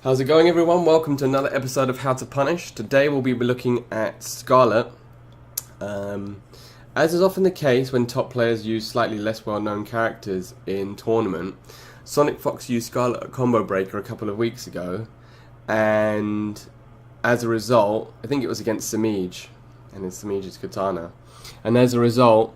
How's it going, everyone? Welcome to another episode of How to Punish. Today we'll be looking at Skarlet. As is often the case when top players use slightly less well-known characters in tournament, Sonic Fox used Skarlet at Combo Breaker a couple of weeks ago, and as a result, I think it was against Semij, and it's Semij's katana, and as a result,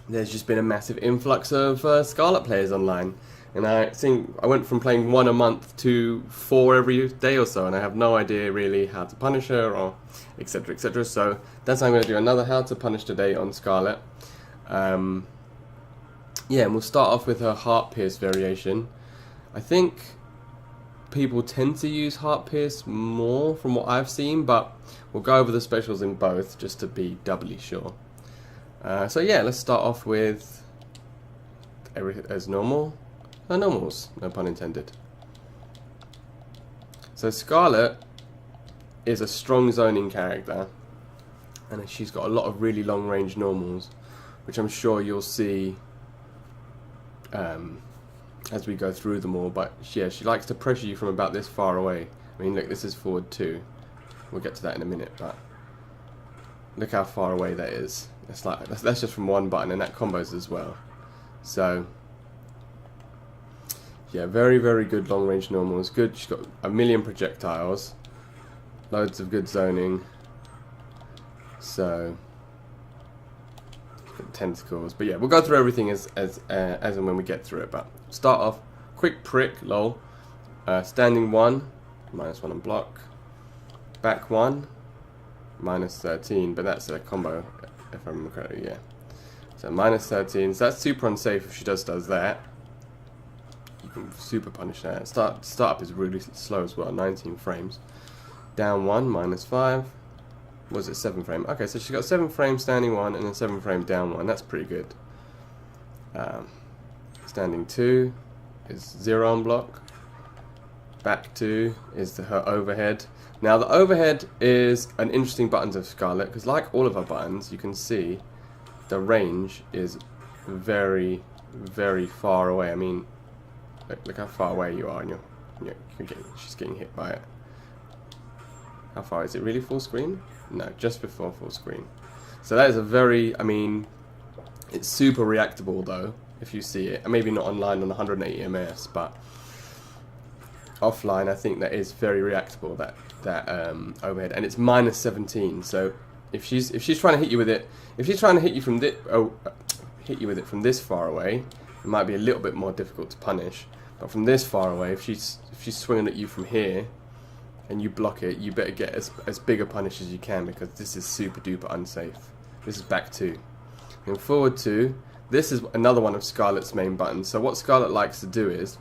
there's just been a massive influx of Skarlet players online. And I think I went from playing 1 a month to 4 every day or so, and I have no idea really how to punish her or etc, etc. So that's how I'm going to do another how to punish today on Skarlet. And we'll start off with her heart pierce variation. I think people tend to use heart pierce more from what I've seen, but we'll go over the specials in both just to be doubly sure. So yeah, let's start off with everything as normal. No normals, no pun intended. So Skarlet is a strong zoning character, and she's got a lot of really long range normals, which I'm sure you'll see as we go through them all. But yeah, she likes to pressure you from about this far away. I mean, look, this is forward 2. We'll get to that in a minute, but look how far away that is. That's like that's just from one button, and that combos as well. So yeah, very, very good long-range normals. Good. She's got a million projectiles, loads of good zoning. So tentacles. But yeah, we'll go through everything as and when we get through it. But start off, quick prick, lol. Standing 1, -1 on block. Back 1, -13. But that's a combo, if I remember correctly. Yeah. So -13. So that's super unsafe if she does that. You can super punish that. Startup is really slow as well, 19 frames. Down 1, -5. Was it 7 frame? Okay, so she's got 7 frames standing 1 and then 7 frame down 1. That's pretty good. Standing 2 is 0 on block. Back 2 is her overhead. Now the overhead is an interesting button of Skarlet, because like all of her buttons, you can see the range is very, very far away. I mean, look how far away you are, and she's getting hit by it. How far is it? Really full screen? No, just before full screen. So that is a very, I mean, it's super reactable though, if you see it. Maybe not online on 180 ms, but offline I think that is very reactable, that overhead, and it's -17. So if she's trying to hit you with it, if she's trying to hit you from from this far away, it might be a little bit more difficult to punish. But from this far away, if she's swinging at you from here, and you block it, you better get as big a punish as you can, because this is super duper unsafe. This is back 2. And forward 2, this is another one of Skarlet's main buttons. So what Skarlet likes to do is,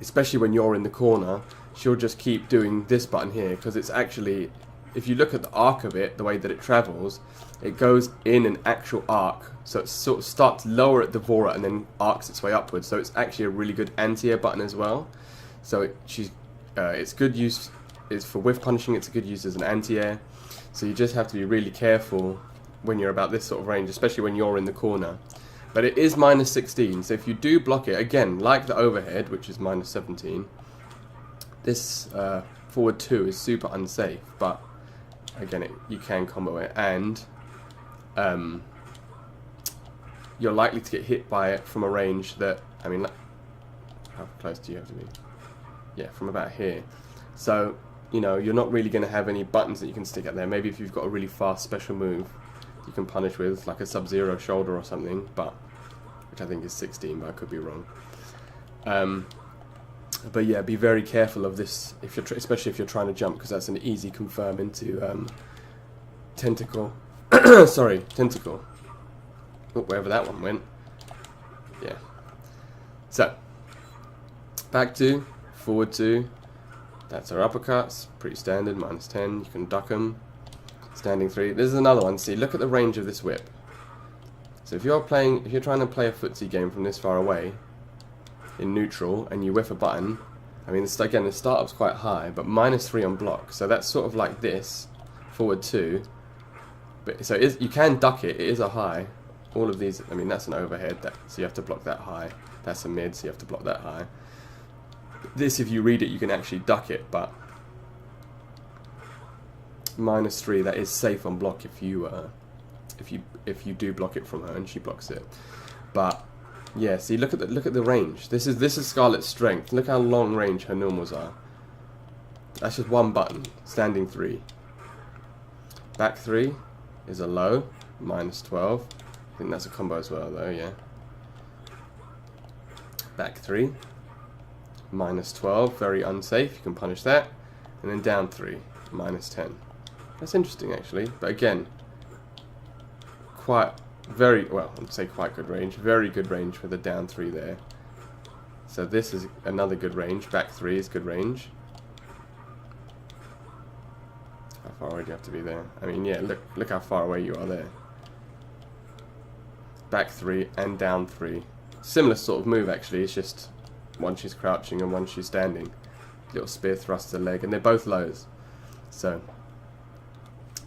especially when you're in the corner, she'll just keep doing this button here, because it's actually, if you look at the arc of it, the way that it travels, it goes in an actual arc. So it sort of starts lower at the Vora and then arcs its way upwards. So it's actually a really good anti-air button as well. So it's good use. It's for whiff punishing. It's a good use as an anti-air. So you just have to be really careful when you're about this sort of range, especially when you're in the corner. But it is -16. So if you do block it, again, like the overhead, which is -17, this forward 2 is super unsafe. But again, you can combo it, and you're likely to get hit by it from a range that, I mean, how close do you have to be? Yeah, from about here. So, you're not really going to have any buttons that you can stick out there. Maybe if you've got a really fast special move you can punish with, like a Sub-Zero shoulder or something, which I think is 16, but I could be wrong. But yeah, be very careful of this, especially if you're trying to jump, because that's an easy confirm into tentacle. Sorry, tentacle. Oh, wherever that one went. Yeah. So, back 2, forward 2. That's her uppercuts. Pretty standard, -10. You can duck them. Standing 3. This is another one. See, look at the range of this whip. So if you're trying to play a footsie game from this far away, in neutral, and you whiff a button, I mean, again, the startup's quite high, but -3 on block. So that's sort of like this, forward 2. But so you can duck it. It is a high. All of these, I mean, that's an overhead, so you have to block that high. That's a mid, so you have to block that high. This, if you read it, you can actually duck it, but -3, that is safe on block if you do block it from her and she blocks it. But yeah, see, look at the range. This is Skarlet's strength. Look how long range her normals are. That's just one button. Standing 3. Back 3 is a low, -12. I think that's a combo as well, though. Yeah. Back 3, -12, very unsafe. You can punish that, and then down 3, -10. That's interesting, actually. But again, I'd say quite good range. Very good range for the down 3 there. So this is another good range. Back 3 is good range. How far away do you have to be there? I mean, yeah, look how far away you are there. Back 3 and down 3. Similar sort of move, actually. It's just one she's crouching and one she's standing. Little spear thrust to the leg, and they're both lows. So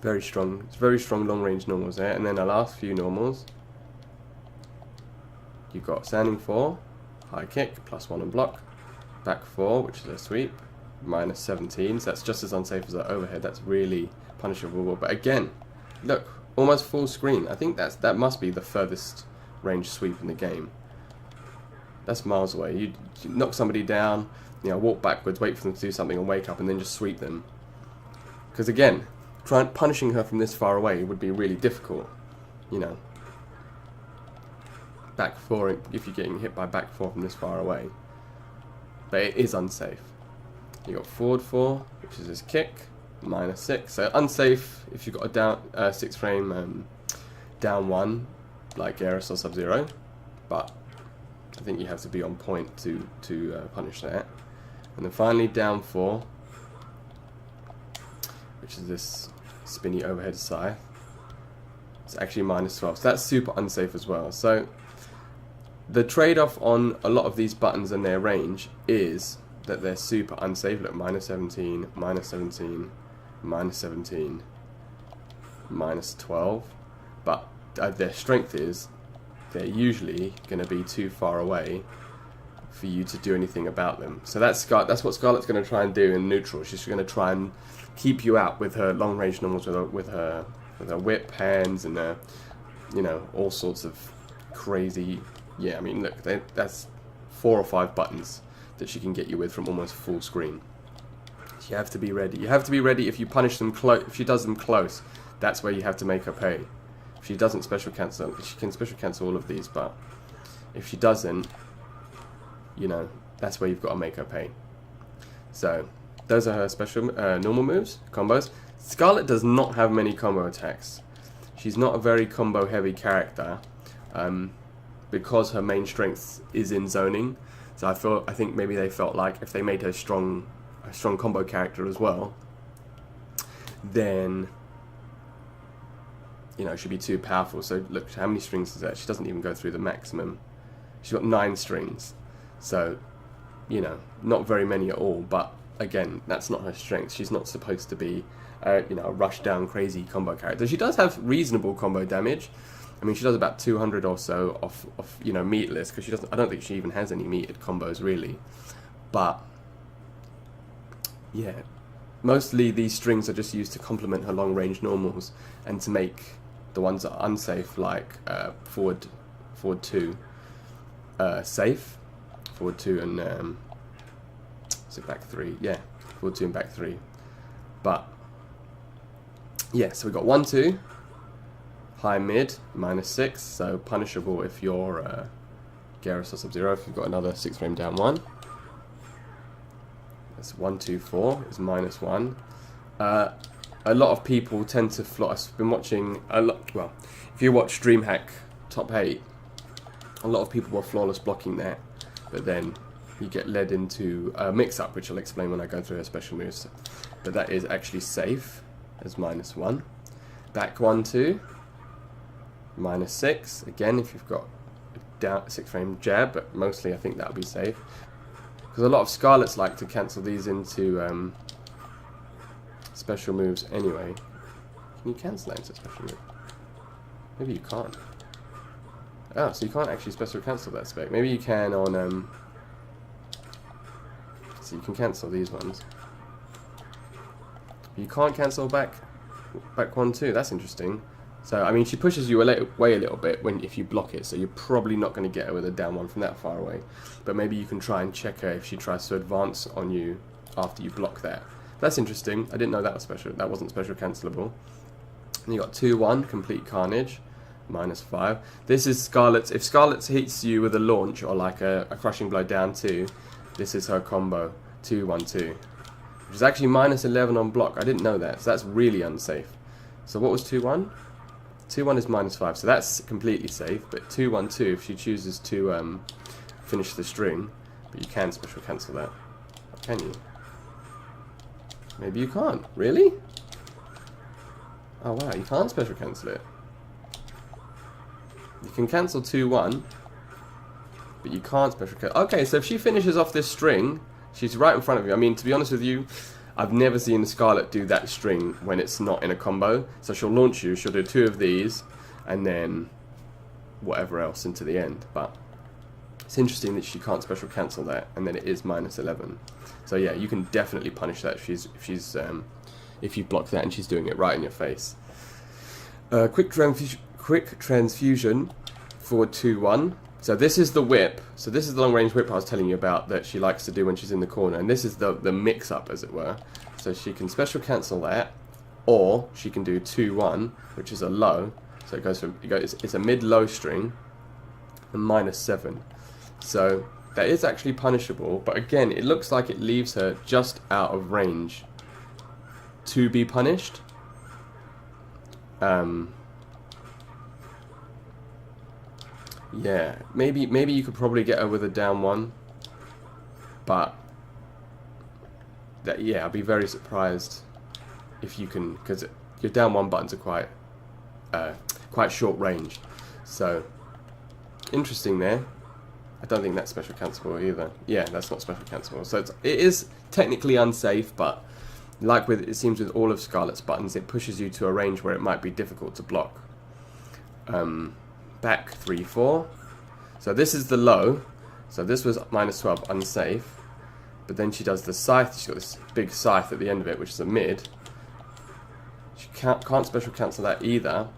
very strong. It's very strong long range normals there. And then the last few normals, you've got standing 4, high kick, +1 on block. Back 4, which is a sweep, -17. So that's just as unsafe as the overhead. That's really punishable. But again, look, almost full screen. I think that must be the furthest range sweep in the game. That's miles away. You knock somebody down, you know, walk backwards, wait for them to do something, and wake up, and then just sweep them. Because again, punishing her from this far away would be really difficult. You know, back 4 if you're getting hit by back 4 from this far away. But it is unsafe. You got forward 4, which is his kick, -6. So unsafe if you've got a down 6 frame down 1 like Aeros or Sub-Zero, but I think you have to be on point to punish that. And then finally down 4, which is this spinny overhead scythe. It's actually -12, so that's super unsafe as well. So the trade-off on a lot of these buttons and their range is that they're super unsafe. Look, -17, -17, -17, -12, but their strength is they're usually going to be too far away for you to do anything about them. So that's what Skarlet's going to try and do in neutral. She's going to try and keep you out with her long range normals, with her whip hands and you know, all sorts of crazy. Yeah, I mean, look, that's 4 or 5 buttons that she can get you with from almost full screen. You have to be ready. You have to be ready if you punish them close. If she does them close, that's where you have to make her pay. If she doesn't special cancel, she can special cancel all of these, but if she doesn't, you know, that's where you've got to make her pay. So those are her special normal moves, combos. Skarlet does not have many combo attacks. She's not a very combo heavy character, because her main strength is in zoning. So I think maybe they felt like if they made her a strong combo character as well, then, you know, she'd be too powerful. So look, how many strings is that? She doesn't even go through the maximum. She's got 9 strings. So, you know, not very many at all. But again, that's not her strength. She's not supposed to be, you know, a rush down crazy combo character. She does have reasonable combo damage. I mean, she does about 200 or so off you know, meatless, because she doesn't. I don't think she even has any meated combos really. But yeah, mostly these strings are just used to complement her long range normals and to make the ones that are unsafe, like forward 2, safe. Forward 2 and is it back 3? Yeah, forward 2 and back 3. But yeah, so we got 1, 2. High mid, -6, so punishable if you're Garrus or Sub-Zero, if you've got another 6 frame down 1. That's 1, 2, 4 is -1. A lot of people tend to floss. I've been watching a lot. Well, if you watch DreamHack Top 8, a lot of people were flawless blocking that, but then you get led into a mix-up, which I'll explain when I go through her special moves. But that is actually safe as -1. Back 1, 2. -6, again if you've got a down 6 frame jab, but mostly I think that'll be safe. Because a lot of Skarlets like to cancel these into special moves anyway. Can you cancel that into a special move? Maybe you can't. Oh, so you can't actually special cancel that spec. Maybe you can on So you can cancel these ones. You can't cancel back 1, 2. That's interesting. So I mean, she pushes you away a little bit if you block it. So you're probably not going to get her with a down 1 from that far away. But maybe you can try and check her if she tries to advance on you after you block that. That's interesting. I didn't know that was special. That wasn't special cancelable. And you got 2, 1, complete carnage, -5. This is Skarlet's. If Skarlet hits you with a launch or like a crushing blow down 2, this is her combo 2, 1, 2, which is actually -11 on block. I didn't know that, so that's really unsafe. So what was 2, 1? 2, 1 is -5, so that's completely safe. But 2, 1, 2, if she chooses to finish the string, but you can special cancel that, can you? Maybe you can't. Really? Oh wow, you can't special cancel it. You can cancel 2, 1, but you can't special cancel. Okay, so if she finishes off this string, she's right in front of you. I mean, to be honest with you, I've never seen Skarlet do that string when it's not in a combo. So she'll launch you, she'll do 2 of these, and then whatever else into the end. But it's interesting that she can't special cancel that, and then it is -11. So yeah, you can definitely punish that if you block that and she's doing it right in your face. Quick transfusion for 2, 1. So this is the whip. So this is the long range whip I was telling you about that she likes to do when she's in the corner, and this is the mix up, as it were. So she can special cancel that, or she can do 2, 1, which is a low. So it's a mid-low string, and -7. So that is actually punishable, but again, it looks like it leaves her just out of range to be punished. Yeah, maybe you could probably get her with a down 1, but yeah, I'd be very surprised if you can, because your down 1 buttons are quite short range. So interesting there. I don't think that's special cancelable either. Yeah, that's not special cancelable. So it is technically unsafe, but like it seems with all of Skarlet's buttons, it pushes you to a range where it might be difficult to block. Back 3, 4. So this is the low. So this was -12, unsafe. But then she does the scythe. She's got this big scythe at the end of it, which is a mid. She can't special cancel that either,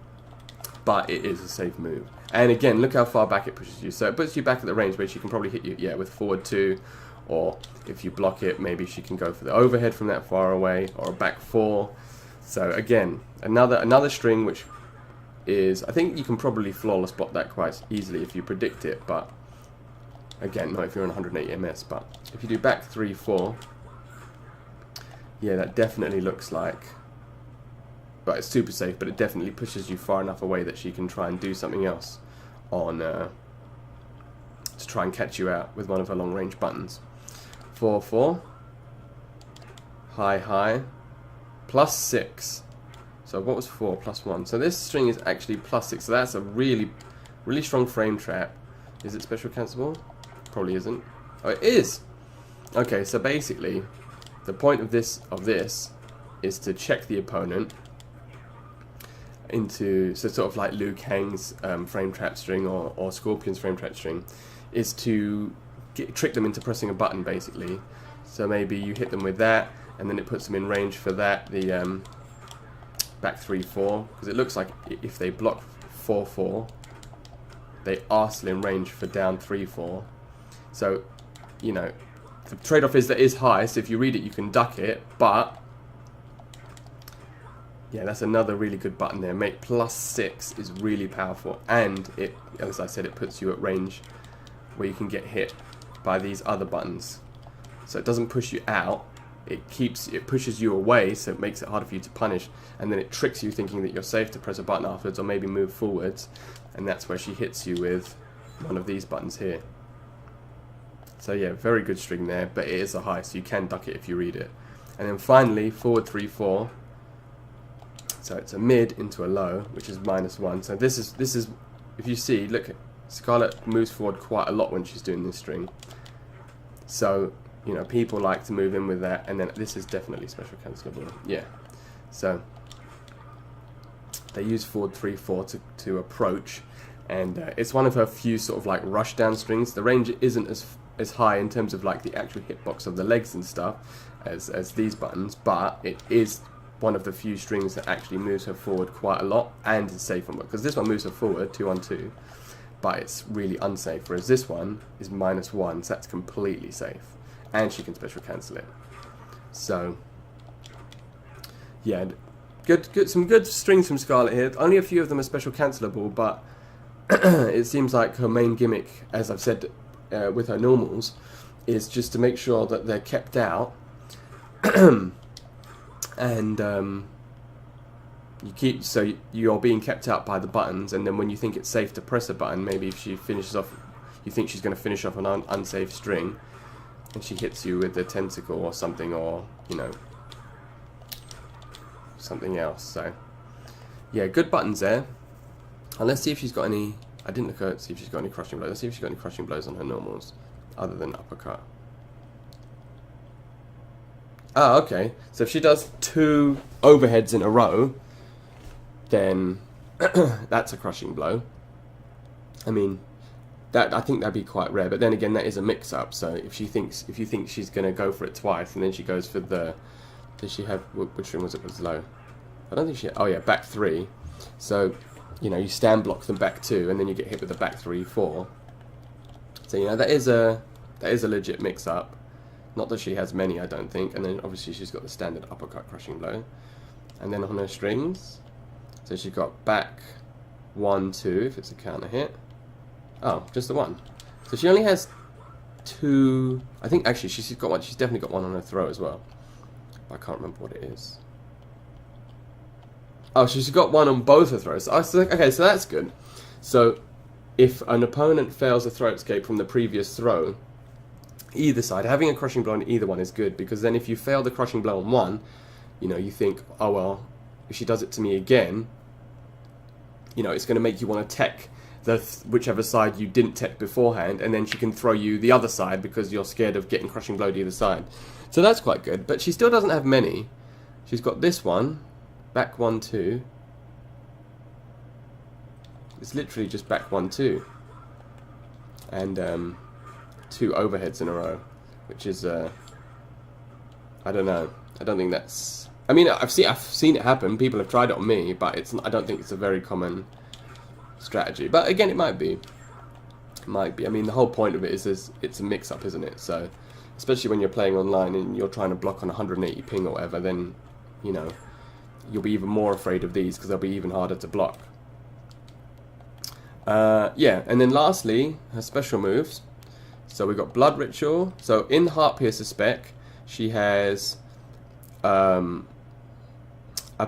but it is a safe move. And again, look how far back it pushes you. So it puts you back at the range where she can probably hit you, yeah, with forward 2, or if you block it, maybe she can go for the overhead from that far away, or a back 4. So again, another string which is, I think you can probably flawless block that quite easily if you predict it, but again, not if you're on 180 ms. But if you do back 3, 4, yeah, that definitely looks like, but it's super safe, but it definitely pushes you far enough away that she can try and do something else on to try and catch you out with one of her long range buttons. 4, 4, high, high, +6. So what was 4 +1? So this string is actually +6. So that's a really strong frame trap. Is it special cancelable? Probably isn't. Oh, it is. Okay, so basically, the point of this is to check the opponent into, so sort of like Liu Kang's frame trap string or Scorpion's frame trap string, is to trick them into pressing a button basically. So maybe you hit them with that, and then it puts them in range for that, the back 3, 4, because it looks like if they block 4, 4, they are still in range for down 3, 4. So, you know, the trade-off is that it is high, so if you read it you can duck it, but yeah, that's another really good button there. Mate, +6 is really powerful, and it, as I said, it puts you at range where you can get hit by these other buttons. So it doesn't push you out, it pushes you away, so it makes it harder for you to punish, and then it tricks you thinking that you're safe to press a button afterwards or maybe move forwards, and that's where she hits you with one of these buttons here. So yeah, very good string there, but it is a high, so you can duck it if you read it. And then finally, forward 3, 4. So it's a mid into a low, which is -1. So this is, if you see, look, Skarlet moves forward quite a lot when she's doing this string. So, you know, people like to move in with that, and then this is definitely special cancelable. Yeah. So they use forward 3, 4 to approach, and it's one of her few sort of like rush down strings. The range isn't as high in terms of like the actual hitbox of the legs and stuff as these buttons, but it is one of the few strings that actually moves her forward quite a lot and is safe on, because this one moves her forward 2-on-2, but it's really unsafe, whereas this one is -1, so that's completely safe, and she can special cancel it. So yeah, some good strings from Skarlet here. Only a few of them are special cancelable, but it seems like her main gimmick, as I've said with her normals, is just to make sure that they're kept out and you're being kept out by the buttons, and then when you think it's safe to press a button, maybe if she finishes off, you think she's going to finish off an unsafe string, and she hits you with the tentacle or something, or you know, something else. So yeah, good buttons there. And let's see if she's got any. I didn't look at see if she's got any crushing blows. Let's see if she's got any crushing blows on her normals other than uppercut. Ah, okay. So if she does 2 overheads in a row, then that's a crushing blow. I mean, I think that'd be quite rare. But then again, that is a mix-up. So if you think she's going to go for it twice, and then she goes for the, does she have, which string was it was low? I don't think she. Oh yeah, back 3. So you know, you stand block them back 2, and then you get hit with the back 3-4. So you know, that is a legit mix-up. Not that she has many, I don't think. And then obviously she's got the standard uppercut crushing blow. And then on her strings, so she's got back 1-2 if it's a counter hit. Oh, just the 1. So she only has 2. I think actually she's got one. She's definitely got 1 on her throw as well. I can't remember what it is. Oh, she's got 1 on both her throws. Okay, so that's good. So if an opponent fails a throw escape from the previous throw, either side, having a crushing blow on either one is good, because then if you fail the crushing blow on one, you know, you think, oh well, if she does it to me again, you know, it's going to make you want to tech whichever side you didn't tech beforehand, and then she can throw you the other side because you're scared of getting crushing blow to either side. So that's quite good, but she still doesn't have many. She's got this one, back 1-2. It's literally just back 1-2. And 2 overheads in a row, which is I don't know. I don't think that's. I mean, I've seen it happen. People have tried it on me, but I don't think it's a very common strategy. But again, it might be. It might be. I mean, the whole point of it is it's a mix-up, isn't it? So, especially when you're playing online and you're trying to block on 180 ping or whatever, then you know you'll be even more afraid of these because they'll be even harder to block. Yeah, and then lastly, her special moves. So we've got Blood Ritual. So in Heart Piercer spec, she has a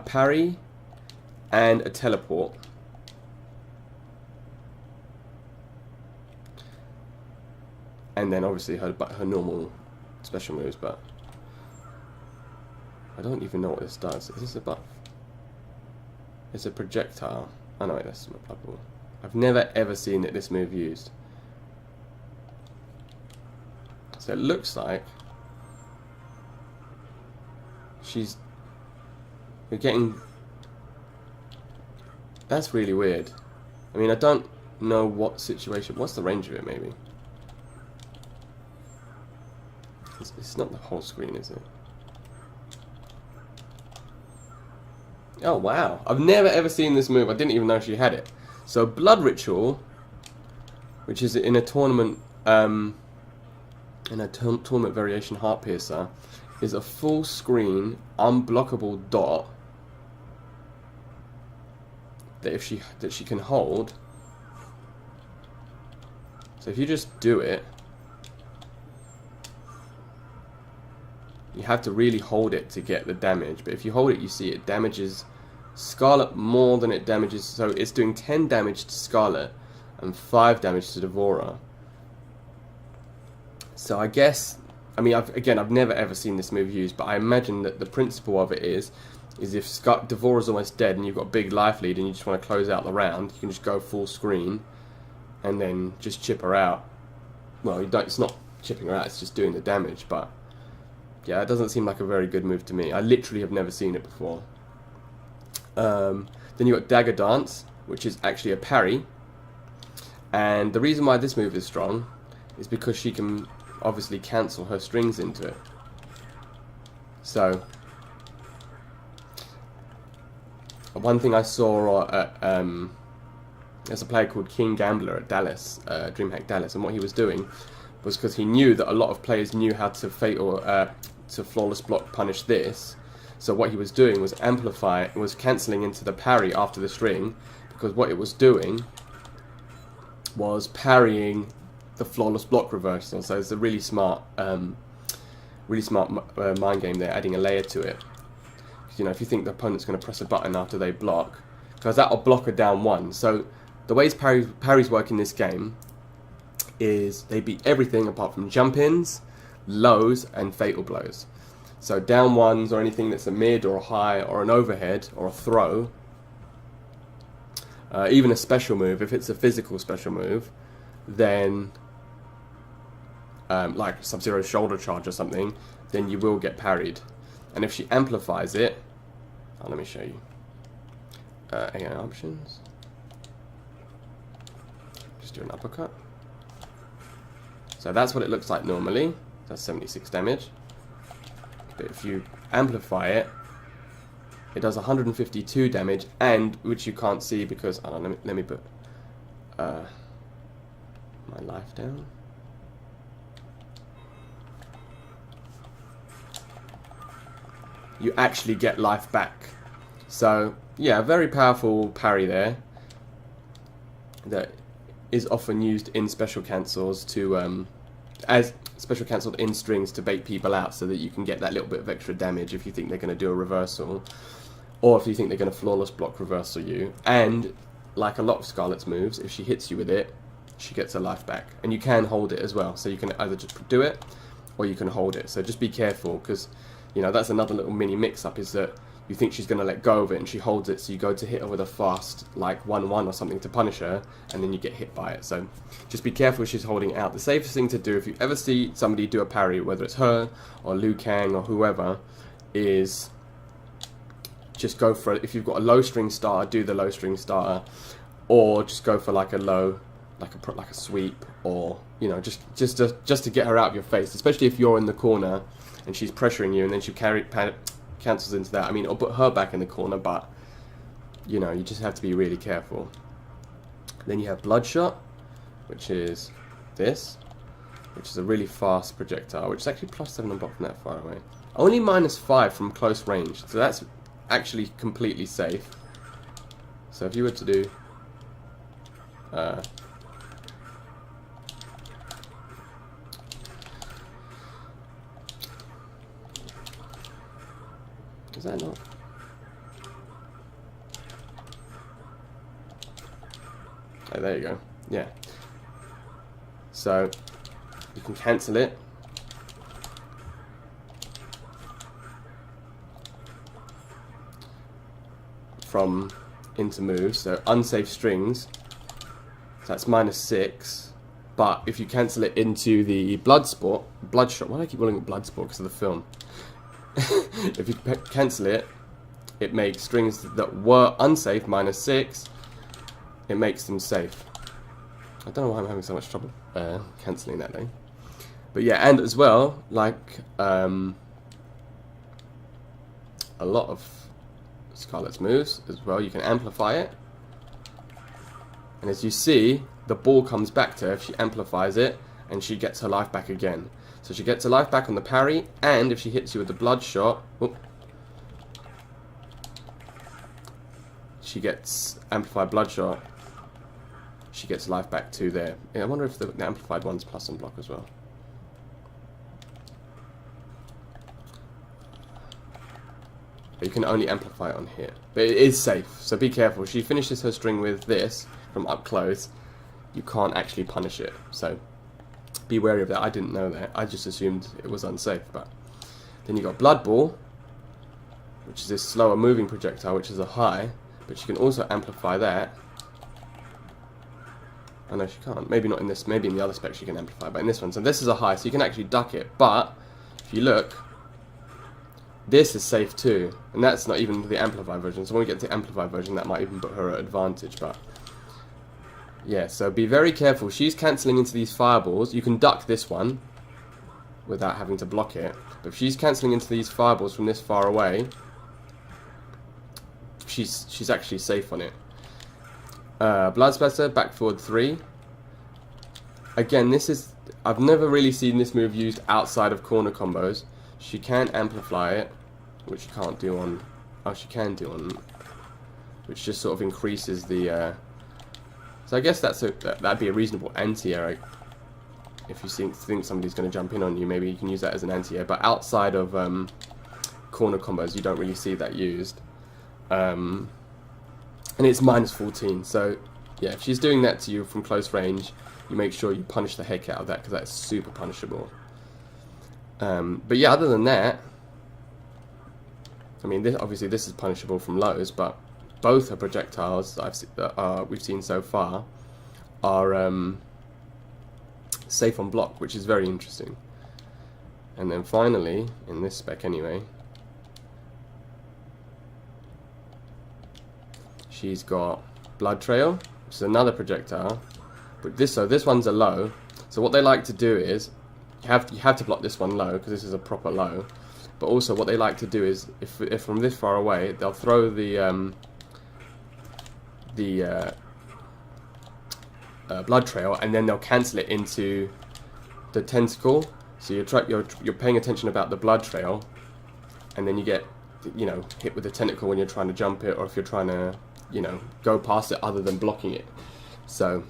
parry and a teleport. And then obviously her normal special moves, but I don't even know what this does. Is this a buff? It's a projectile. Oh no, wait, that's not bubble. I've never ever seen this move used. So it looks like we're getting. That's really weird. I mean, I don't know what situation. What's the range of it? Maybe it's not the whole screen, is it? Oh wow! I've never ever seen this move. I didn't even know she had it. So Blood Ritual, which is in a tournament, tournament variation Heart Piercer, is a full screen unblockable dot that she can hold. So if you just do it, you have to really hold it to get the damage. But if you hold it, you see it damages Skarlet more than it damages. So it's doing 10 damage to Skarlet and 5 damage to Devourer. So I guess, I mean, I've never ever seen this move used, but I imagine that the principle of it is if Devourer's almost dead and you've got a big life lead and you just want to close out the round, you can just go full screen and then just chip her out. Well, it's not chipping her out, it's just doing the damage, but yeah, it doesn't seem like a very good move to me. I literally have never seen it before. Then you've got Dagger Dance, which is actually a parry. And the reason why this move is strong is because she can obviously cancel her strings into it. So one thing I saw at there's a player called King Gambler at Dallas, DreamHack Dallas, and what he was doing was, because he knew that a lot of players knew how to to flawless block punish this. So what he was doing was cancelling into the parry after the string, because what it was doing was parrying the flawless block reversal. So it's a really smart mind game there, adding a layer to it. You know, if you think the opponent's going to press a button after they block, because that'll block her down one. So the ways parries work in this game is they beat everything apart from jump-ins, lows, and fatal blows. So down ones, or anything that's a mid or a high or an overhead or a throw, even a special move, if it's a physical special move, then like Sub-Zero shoulder charge or something, then you will get parried. And if she amplifies it, let me show you. AI options. Just do an uppercut. So that's what it looks like normally. That's 76 damage. But if you amplify it, it does 152 damage, and which you can't see because let me put my life down. You actually get life back. So yeah, a very powerful parry there that is often used in special cancels to as special cancelled in strings to bait people out, so that you can get that little bit of extra damage if you think they're going to do a reversal, or if you think they're going to flawless block reversal you. And like a lot of Skarlet's moves, if she hits you with it, she gets her life back, and you can hold it as well. So you can either just do it or you can hold it. So just be careful, because you know that's another little mini mix-up, is that you think she's going to let go of it and she holds it, so you go to hit her with a fast like 1-1 or something to punish her, and then you get hit by it. So just be careful if she's holding it out. The safest thing to do if you ever see somebody do a parry, whether it's her or Liu Kang or whoever, is just go for it. If you've got a low string starter, do the low string starter, or just go for like a low, like a sweep, or you know, just to get her out of your face, especially if you're in the corner and she's pressuring you, and then she cancels into that. I mean, it'll put her back in the corner, but you know, you just have to be really careful. Then you have Bloodshot, which is this, which is a really fast projectile, which is actually +7 on block from that far away. Only -5 from close range, so that's actually completely safe. So if you were to do is that not? Oh, there you go. Yeah. So you can cancel it. From into moves. So unsafe strings. So that's -6. But if you cancel it into the Bloodshot. Why do I keep calling it Bloodsport? Because of the film. If you cancel it, it makes strings that were unsafe -6. It makes them safe. I don't know why I'm having so much trouble cancelling that though. But yeah, and as well, like a lot of Skarlet's moves as well, you can amplify it. And as you see, the ball comes back to her if she amplifies it, and she gets her life back again. So she gets her life back on the parry, and if she hits you with the Bloodshot, she gets amplified Bloodshot. She gets life back too there. Yeah, I wonder if the amplified one's plus on block as well. But you can only amplify it on here. But it is safe, so be careful. If she finishes her string with this from up close, you can't actually punish it. So be wary of that. I didn't know that. I just assumed it was unsafe. But then you got Blood Ball, which is this slower moving projectile, which is a high. But you can also amplify that. Oh no, she can't. Maybe not in this. Maybe in the other spec she can amplify, but in this one. So this is a high, so you can actually duck it. But if you look, this is safe too, and that's not even the amplified version. So when we get to the amplified version, that might even put her at advantage. But yeah, so be very careful. She's cancelling into these fireballs. You can duck this one, without having to block it. But if she's cancelling into these fireballs from this far away, she's actually safe on it. Blood Splatter, back forward 3. Again, I've never really seen this move used outside of corner combos. She can amplify it, which she can't do on... Oh, she can do on... Which just sort of increases the... So I guess that'd be a reasonable anti-air. If you think somebody's going to jump in on you, maybe you can use that as an anti-air. But outside of corner combos, you don't really see that used. And it's -14, so yeah, if she's doing that to you from close range, you make sure you punish the heck out of that, because that's super punishable. But yeah, other than that, I mean, obviously this is punishable from lows, but both her projectiles that we've seen so far are safe on block, which is very interesting. And then finally, in this spec anyway, she's got Blood Trail, which is another projectile. But this one's a low. So what they like to do is you have to block this one low, because this is a proper low. But also what they like to do is if from this far away, they'll throw the Blood Trail, and then they'll cancel it into the tentacle. So you're paying attention about the Blood Trail, and then you get, you know, hit with the tentacle when you're trying to jump it, or if you're trying to, you know, go past it other than blocking it. So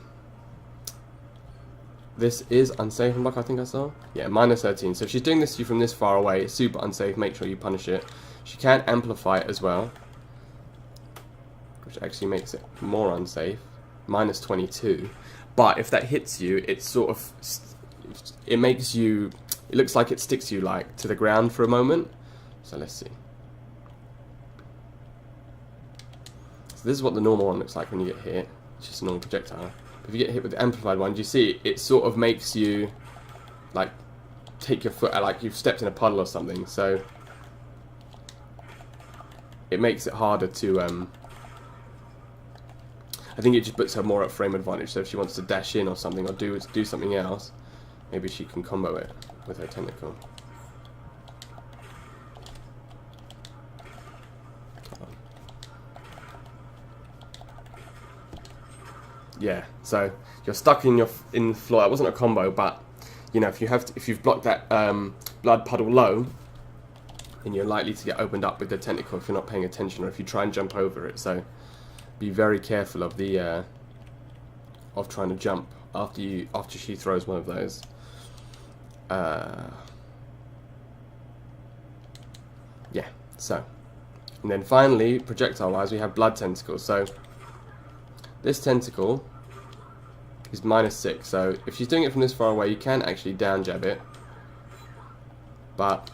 this is unsafe on block, I think I saw. Yeah, -13. So if she's doing this to you from this far away, it's super unsafe. Make sure you punish it. She can amplify it as well, which actually makes it more unsafe. -22. But if that hits you, it sort of, it makes you, it looks like it sticks you like to the ground for a moment. So let's see. So this is what the normal one looks like when you get hit. It's just a normal projectile. If you get hit with the amplified one, do you see it sort of makes you like take your foot, like you've stepped in a puddle or something. So it makes it harder to I think it just puts her more at frame advantage. So if she wants to dash in or something, or do something else, maybe she can combo it with her tentacle. Yeah, so you're stuck in the floor. It wasn't a combo, but you know, if you've blocked that blood puddle low, then you're likely to get opened up with the tentacle if you're not paying attention, or if you try and jump over it. So be very careful of the of trying to jump after she throws one of those. Yeah. So, and then finally, projectile-wise, we have blood tentacles. So this tentacle is -6, so if she's doing it from this far away, you can actually down jab it, but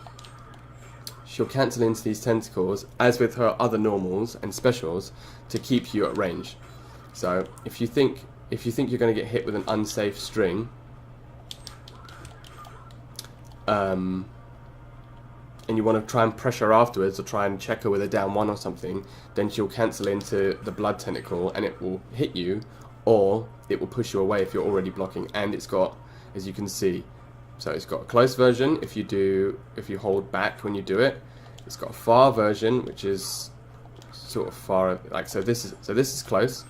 she'll cancel into these tentacles, as with her other normals and specials, to keep you at range. So if you think you're going to get hit with an unsafe string, and you want to try and pressure afterwards, or try and check her with a down 1 or something, then she'll cancel into the blood tentacle and it will hit you, or it will push you away if you're already blocking. And it's got, as you can see, so it's got a close version if you hold back when you do it. It's got a far version, which is sort of far, like so. This is close.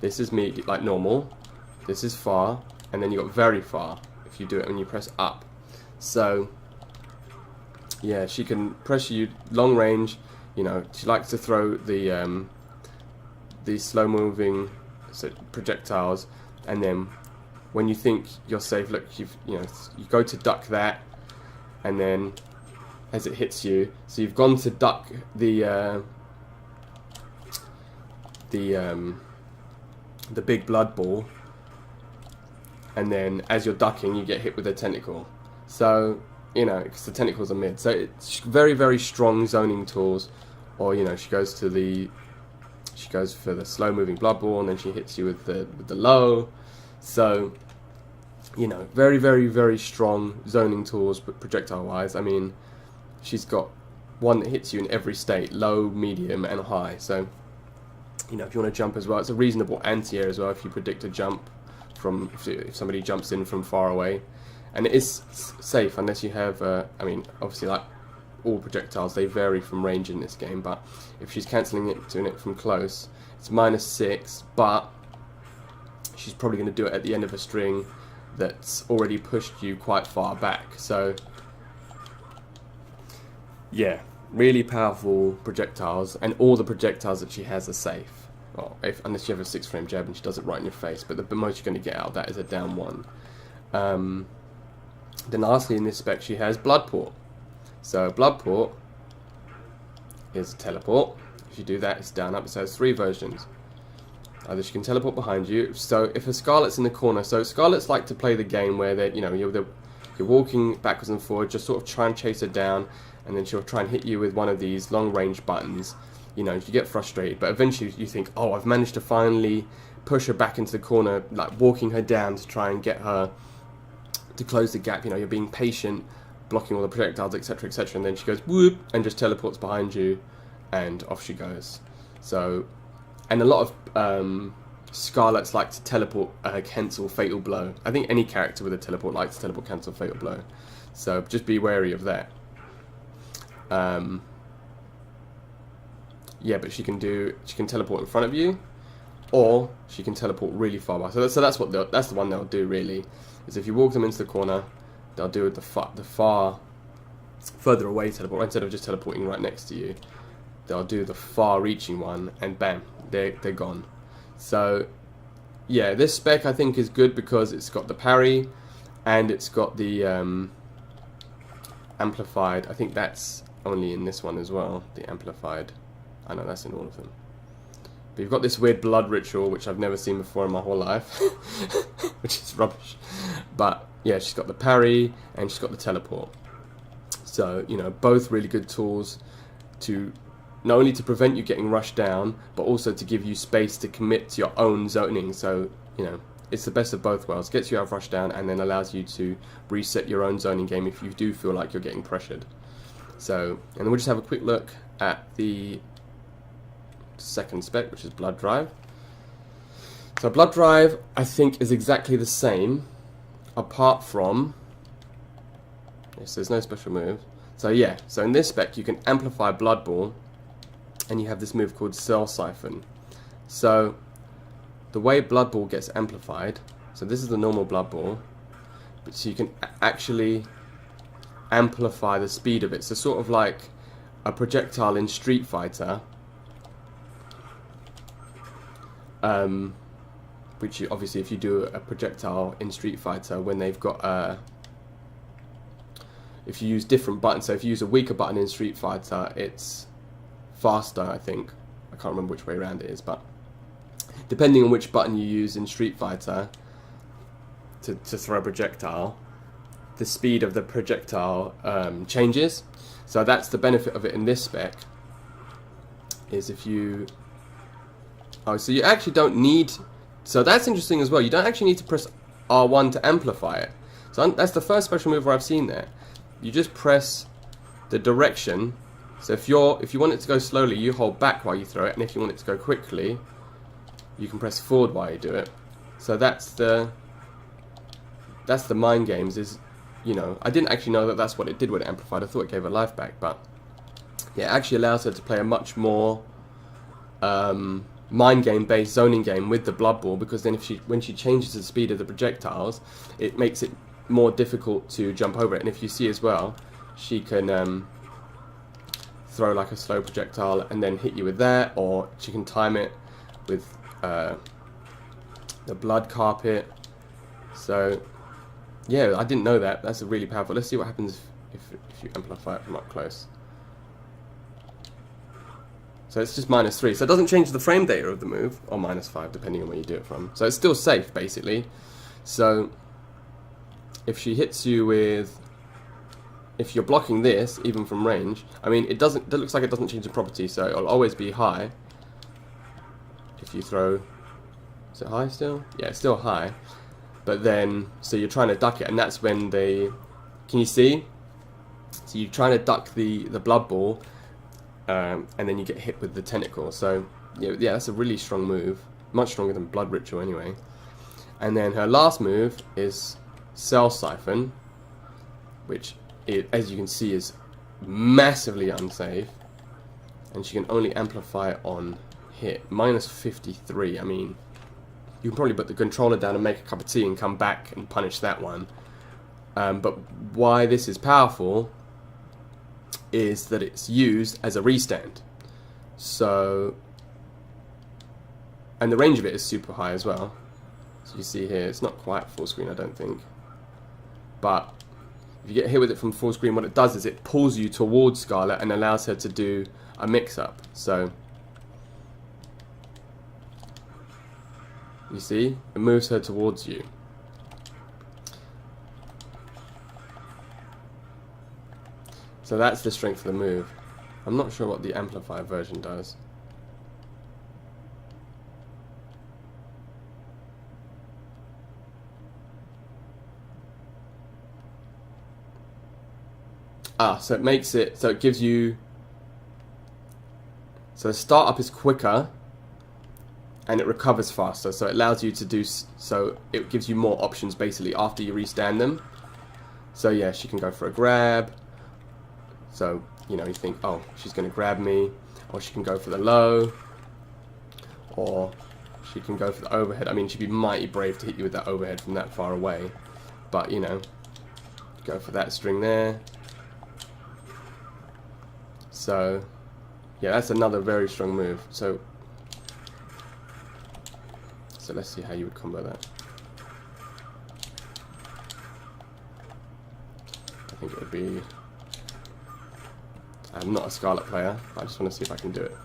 This is like normal. This is far, and then you got very far if you do it when you press up. So yeah, she can pressure you long range. You know, she likes to throw the slow moving projectiles, and then when you think you're safe, look, you go to duck that, and then as it hits you, so you've gone to duck the big blood ball, and then as you're ducking, you get hit with a tentacle. So you know, because the tentacles are mid, so it's very, very strong zoning tools. Or you know, she goes for the slow moving blood ball, and then she hits you with the low. So you know, very, very, very strong zoning tools, but projectile wise, I mean, she's got one that hits you in every state, low, medium, and high. So you know, if you want to jump as well, it's a reasonable anti-air as well if you predict a jump from if somebody jumps in from far away. and it is safe unless you have, I mean, obviously like all projectiles, they vary from range in this game, but if she's cancelling it, doing it from close, it's -6, but she's probably going to do it at the end of a string that's already pushed you quite far back. So yeah, really powerful projectiles, and all the projectiles that she has are safe. Well, unless you have a 6-frame jab and she does it right in your face, but the most you're going to get out of that is a down 1. Then lastly in this spec she has blood port. So blood port is a teleport. If you do that, it's down up. So it has 3 versions. Either she can teleport behind you. So if a Skarlet's in the corner, so Skarlets like to play the game where they, you know, you're walking backwards and forwards, just sort of try and chase her down, and then she'll try and hit you with one of these long range buttons. You know, you get frustrated, but eventually you think, oh, I've managed to finally push her back into the corner, like walking her down to try and get her to close the gap. You know, you're being patient, blocking all the projectiles, etc., etc., and then she goes whoop and just teleports behind you, and off she goes. So, and a lot of Skarlets like to teleport, cancel fatal blow. I think any character with a teleport likes to teleport, cancel fatal blow. So just be wary of that. Yeah, but she can teleport in front of you, or she can teleport really far back. So that's the one they'll do really. Is if you walk them into the corner, they'll do the far further away teleport instead of just teleporting right next to you. They'll do the far-reaching one, and bam, they're gone. So yeah, this spec I think is good because it's got the parry, and it's got the amplified. I think that's only in this one as well. The amplified. I know that's in all of them. But you've got this weird blood ritual, which I've never seen before in my whole life, which is rubbish. But yeah, she's got the parry and she's got the teleport. So, you know, both really good tools to not only to prevent you getting rushed down, but also to give you space to commit to your own zoning. So, you know, it's the best of both worlds. Gets you out of rush down and then allows you to reset your own zoning game if you do feel like you're getting pressured. So, and then we'll just have a quick look at the second spec, which is blood drive. So blood drive I think is exactly the same, apart from, yes, there's no special move. So yeah, so in this spec you can amplify blood ball, and you have this move called cell siphon. So the way blood ball gets amplified, so this is the normal blood ball, but so you can actually amplify the speed of it. So sort of like a projectile in Street Fighter, which you, obviously if you do a projectile in Street Fighter when they've got if you use different buttons, so if you use a weaker button in Street Fighter, it's faster, I think. I can't remember which way around it is, but depending on which button you use in Street Fighter to throw a projectile, the speed of the projectile changes. So that's the benefit of it in this spec, is if you... Oh, so you actually don't need... So that's interesting as well. You don't actually need to press R1 to amplify it. So that's the first special move where I've seen that. You just press the direction. So if you want it to go slowly, you hold back while you throw it, and if you want it to go quickly, you can press forward while you do it. So that's the mind games. Is, you know, I didn't actually know that that's what it did when it amplified. I thought it gave her life back, but yeah, it actually allows her to play a much more mind game based zoning game with the blood ball, because then when she changes the speed of the projectiles, it makes it more difficult to jump over it. And if you see as well, she can throw like a slow projectile and then hit you with that, or she can time it with the blood carpet. So yeah, I didn't know that. That's really powerful. Let's see what happens if you amplify it from up close. So it's just -3. So it doesn't change the frame data of the move, or -5 depending on where you do it from. So it's still safe basically. So if she hits you with, if you're blocking this even from range, I mean it looks like it doesn't change the property, so it'll always be high. If you throw, is it high still? Yeah, it's still high. But then, so you're trying to duck it, and that's when can you see? So you're trying to duck the blood ball, and then you get hit with the tentacle. So yeah, that's a really strong move, much stronger than blood ritual anyway. And then her last move is cell siphon, which, as you can see, is massively unsafe. And she can only amplify it on hit. Minus 53. I mean, you can probably put the controller down and make a cup of tea and come back and punish that one. But why this is powerful is that it's used as a restand. So, and the range of it is super high as well. So you see here, it's not quite full screen, I don't think. But if you get hit with it from full screen, what it does is it pulls you towards Skarlet and allows her to do a mix-up. So you see, it moves her towards you. So that's the strength of the move. I'm not sure what the amplified version does. So it makes it, so it gives you, so the startup is quicker and it recovers faster, so it allows you to do, so it gives you more options basically after you restand them. So yeah, she can go for a grab, so you know, you think, oh, she's going to grab me, or she can go for the low, or she can go for the overhead. I mean, she'd be mighty brave to hit you with that overhead from that far away, but you know, go for that string there. So yeah, that's another very strong move. So let's see how you would combo that. I think it would be, I'm not a Skarlet player, but I just want to see if I can do it.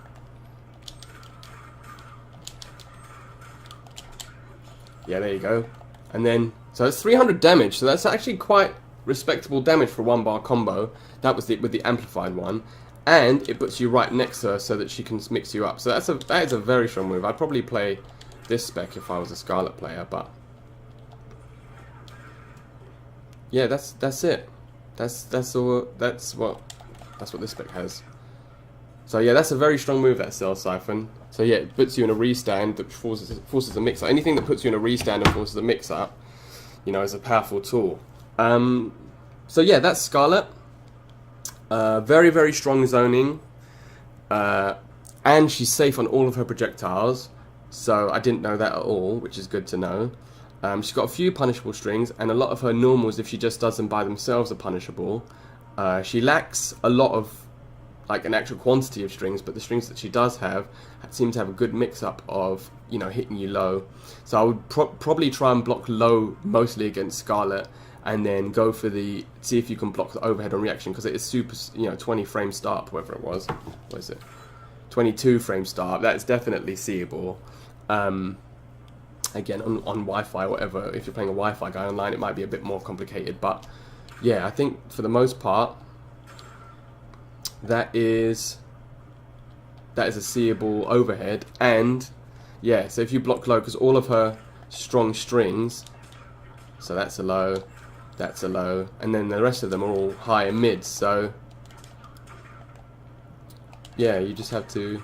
Yeah, there you go. And then, so it's 300 damage, so that's actually quite respectable damage for a 1-bar combo. That was with the amplified one. And it puts you right next to her so that she can mix you up. So that is a very strong move. I'd probably play this spec if I was a Skarlet player, but yeah, that's it. That's what this spec has. So yeah, that's a very strong move, that Cell Siphon. So yeah, it puts you in a restand that forces a mix up. Anything that puts you in a restand and forces a mix up, you know, is a powerful tool. So yeah, that's Skarlet. Very, very strong zoning, and she's safe on all of her projectiles, so I didn't know that at all, which is good to know. She's got a few punishable strings, and a lot of her normals, if she just does them by themselves, are punishable. She lacks a lot of, like, an actual quantity of strings, but the strings that she does have seem to have a good mix-up of, you know, hitting you low. So I would probably try and block low, mostly against Skarlet, and then go for the, see if you can block the overhead on reaction, because it is super, you know, 20 frame start, whatever it was. What is it? 22 frame start. That's definitely seeable. Again, on Wi-Fi or whatever, if you're playing a Wi-Fi guy online, it might be a bit more complicated, but yeah, I think for the most part, that is a seeable overhead. And yeah, so if you block low, because all of her strong strings, so that's a low, that's a low, and then the rest of them are all high and mids, so yeah, you just have to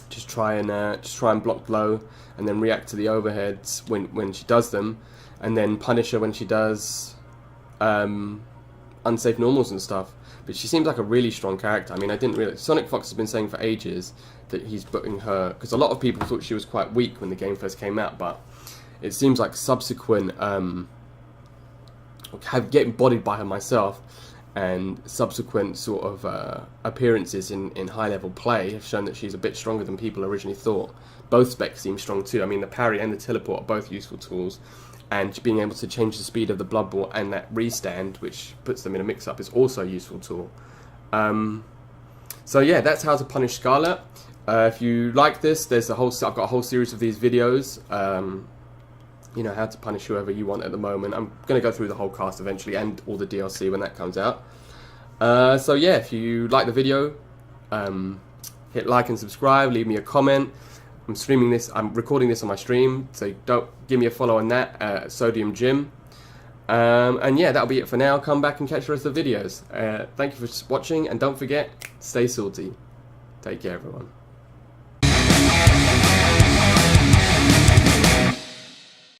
just try and block low, and then react to the overheads when she does them, and then punish her when she does unsafe normals and stuff. But she seems like a really strong character. I mean, I didn't really, Sonic Fox has been saying for ages that he's putting her, because a lot of people thought she was quite weak when the game first came out, but it seems like subsequent getting bodied by her myself, and subsequent sort of appearances in high level play have shown that she's a bit stronger than people originally thought. Both specs seem strong too. I mean, the parry and the teleport are both useful tools, and being able to change the speed of the Blood Ball and that restand, which puts them in a mix-up, is also a useful tool. So yeah, that's how to punish Skarlet. If you like this, there's I've got a whole series of these videos. You know, how to punish whoever you want at the moment. I'm going to go through the whole cast eventually, and all the DLC when that comes out. So yeah, if you like the video, hit like and subscribe, leave me a comment. I'm recording this on my stream, so don't give me a follow on that, Sodium Gym. And yeah, that'll be it for now. Come back and catch the rest of the videos. Thank you for watching, and don't forget, stay salty. Take care, everyone.